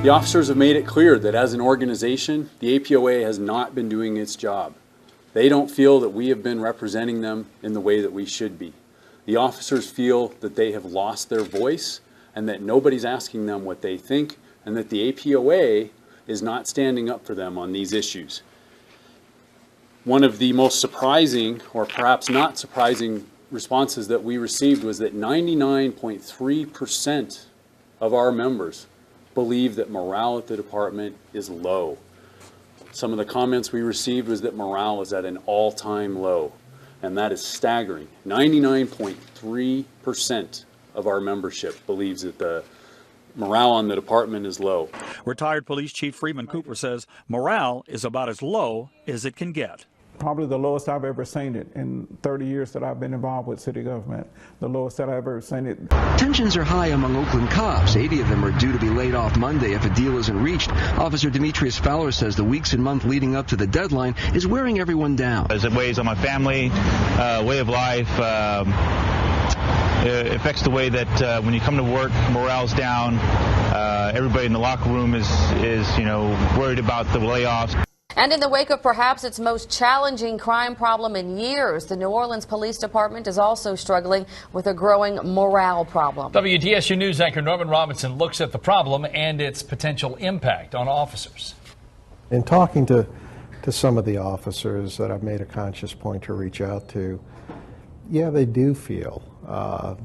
The officers have made it clear that as an organization, the APOA has not been doing its job. They don't feel that we have been representing them in the way that we should be. The officers feel that they have lost their voice and that nobody's asking them what they think, and that the APOA is not standing up for them on these issues. One of the most surprising, or perhaps not surprising, responses that we received was that 99.3% of our members believe that morale at the department is low. Some of the comments we received was that morale is at an all-time low, and that is staggering. 99.3% of our membership believes that the morale on the department is low. Retired Police Chief Freeman Cooper says morale is about as low as it can get. Probably the lowest I've ever seen it in 30 years that I've been involved with city government. The lowest that I've ever seen it. Tensions are high among Oakland cops. 80 of them are due to be laid off Monday if a deal isn't reached. Officer Demetrius Fowler says the weeks and months leading up to the deadline is wearing everyone down. As it weighs on my family, way of life, it affects the way that when you come to work, morale's down. Everybody in the locker room is worried about the layoffs. And in the wake of perhaps its most challenging crime problem in years, the New Orleans Police Department is also struggling with a growing morale problem. WDSU News anchor Norman Robinson looks at the problem and its potential impact on officers. In talking to some of the officers that I've made a conscious point to reach out to, yeah, they do feel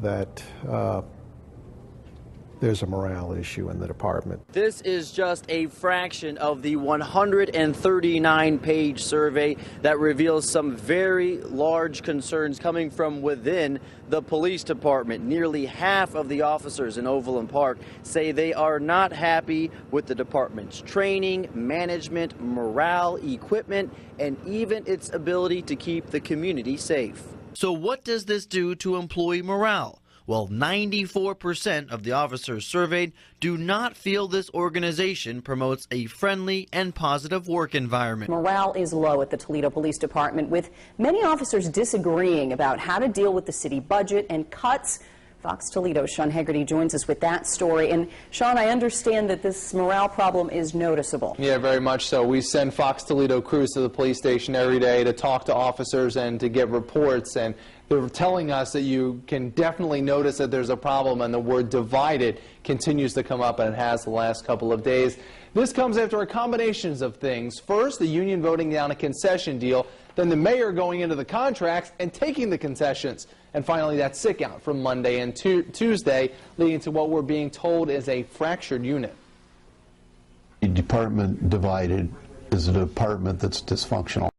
that there's a morale issue in the department. This is just a fraction of the 139-page survey that reveals some very large concerns coming from within the police department. Nearly half of the officers in Overland Park say they are not happy with the department's training, management, morale, equipment, and even its ability to keep the community safe. So what does this do to employee morale? Well, 94% of the officers surveyed do not feel this organization promotes a friendly and positive work environment. Morale is low at the Toledo Police Department, with many officers disagreeing about how to deal with the city budget and cuts. Fox Toledo's Sean Hegarty joins us with that story. And Sean, I understand that this morale problem is noticeable. Yeah, very much so. We send Fox Toledo crews to the police station every day to talk to officers and to get reports, and they're telling us that you can definitely notice that there's a problem, and the word divided continues to come up, and it has the last couple of days. This comes after a combination of things. First, the union voting down a concession deal, then the mayor going into the contracts and taking the concessions, and finally that sick out from Monday and Tuesday, leading to what we're being told is a fractured unit. The department divided is a department that's dysfunctional.